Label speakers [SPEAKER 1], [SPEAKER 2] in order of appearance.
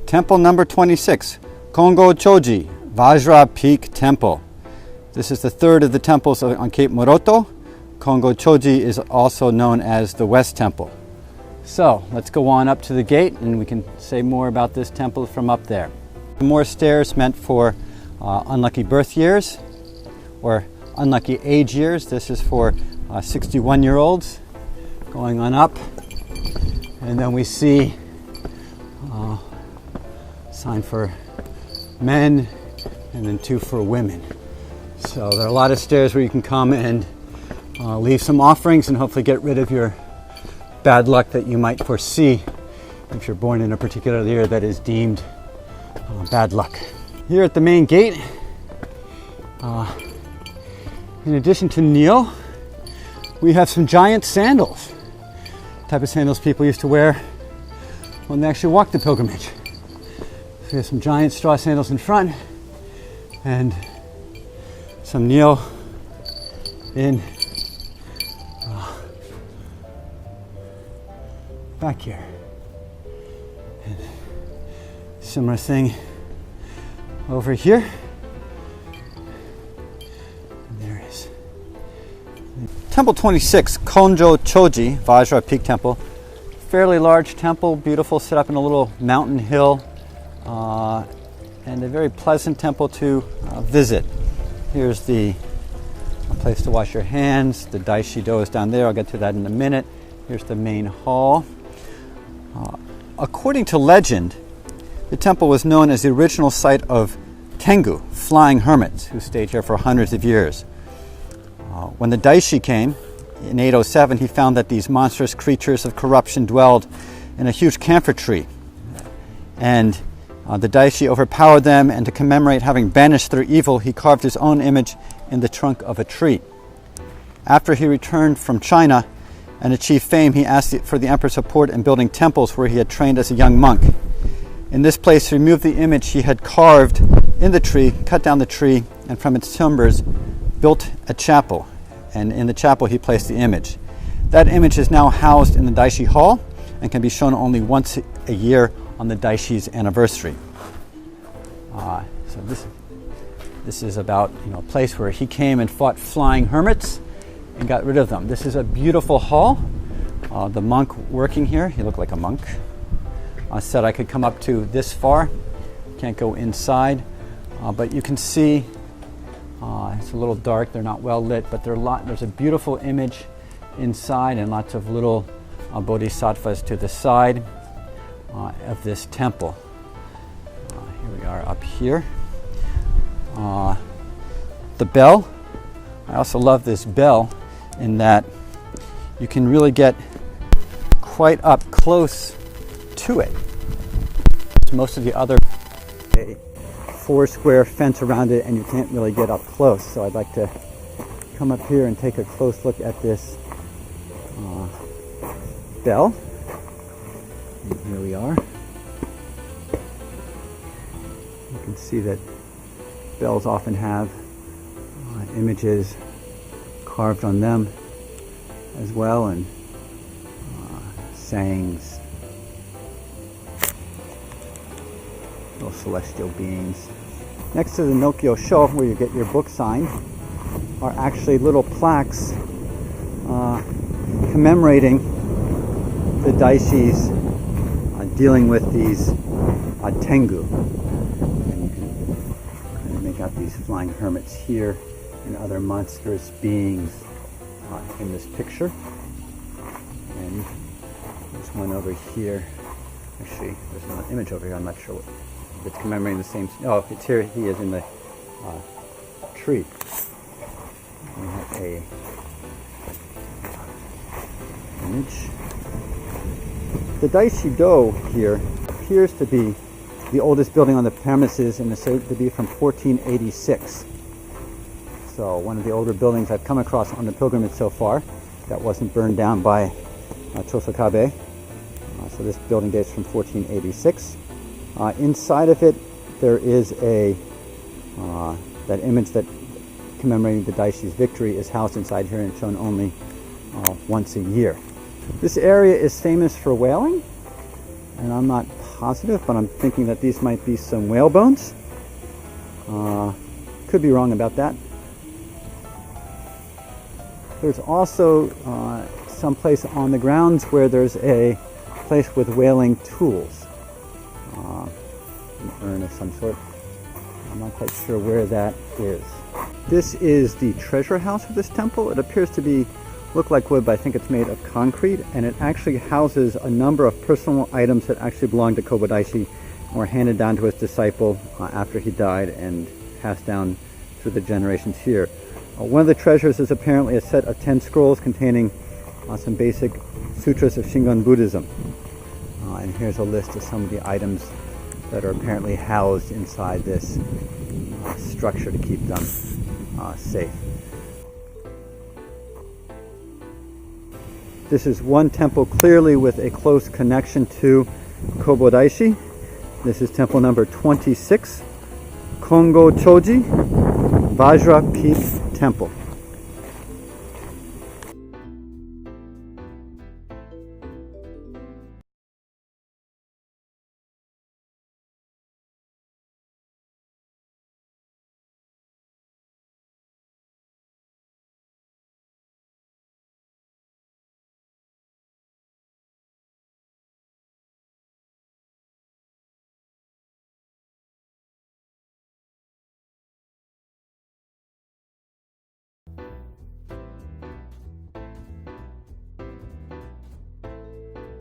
[SPEAKER 1] Temple number 26, Kongōchōji, Vajra Peak Temple. This is the third of the temples on Cape Moroto. Kongōchōji is also known as the West Temple. So let's go on up to the gate and we can say more about this temple from up there. More stairs meant for unlucky birth years or unlucky age years. This is for 61-year-olds going on up. And then we see a sign for men and then 2 for women. So there are a lot of stairs where you can come and leave some offerings and hopefully get rid of your bad luck that you might foresee if you're born in a particular year that is deemed bad luck. Here at the main gate, in addition to Neo, we have some giant sandals. The type of sandals people used to wear when they actually walked the pilgrimage. So we have some giant straw sandals in front and some Neo in back here. And similar thing over here. And there it is. Temple 26, Kongōchōji, Vajra Peak Temple. Fairly large temple, beautiful, set up in a little mountain hill, and a very pleasant temple to visit. Here's the place to wash your hands. The Dashido is down there. I'll get to that in a minute. Here's the main hall. According to legend, the temple was known as the original site of tengu, flying hermits, who stayed here for hundreds of years. When the Daishi came in 807, he found that these monstrous creatures of corruption dwelled in a huge camphor tree. And the Daishi overpowered them, and to commemorate having banished their evil, he carved his own image in the trunk of a tree. After he returned from China and achieved fame, he asked for the emperor's support in building temples where he had trained as a young monk. In this place, he removed the image he had carved in the tree, cut down the tree, and from its timbers built a chapel. And in the chapel, he placed the image. That image is now housed in the Daishi Hall and can be shown only once a year on the Daishi's anniversary. So this is about a place where he came and fought flying hermits and got rid of them. This is a beautiful hall. The monk working here, he looked like a monk, said I could come up to this far. Can't go inside, but you can see it's a little dark. They're not well lit, but there's a beautiful image inside and lots of little bodhisattvas to the side of this temple. Here we are up here. The bell. I also love this bell in that you can really get quite up close to it. Most of the other a 4-square fence around it and you can't really get up close. So I'd like to come up here and take a close look at this bell. And here we are. You can see that bells often have images carved on them as well, and sayings, little celestial beings. Next to the Nokyo Sho, where you get your book signed, are actually little plaques commemorating the Daishis dealing with these tengu. And you can kind of make out these flying hermits here and other monstrous beings in this picture. And there's one over here. Actually, there's an image over here. I'm not sure if it's commemorating the same. Oh, it's here. He is in the tree. We have a image. The Dashido here appears to be the oldest building on the premises and is said to be from 1486. So one of the older buildings I've come across on the pilgrimage so far that wasn't burned down by Chosokabe. So this building dates from 1486. Inside of it, there is that image that commemorating the Daishi's victory is housed inside here and shown only once a year. This area is famous for whaling, and I'm not positive, but I'm thinking that these might be some whale bones. Could be wrong about that. There's also some place on the grounds where there's a place with whaling tools. An urn of some sort. I'm not quite sure where that is. This is the treasure house of this temple. It appears to look like wood, but I think it's made of concrete, and it actually houses a number of personal items that actually belonged to Kobo Daishi and were handed down to his disciple after he died and passed down through the generations here. One of the treasures is apparently a set of 10 scrolls containing some basic sutras of Shingon Buddhism. And here's a list of some of the items that are apparently housed inside this structure to keep them safe. This is one temple clearly with a close connection to Kobo Daishi. This is temple number 26, Kongōchōji, Vajra Peak Temple.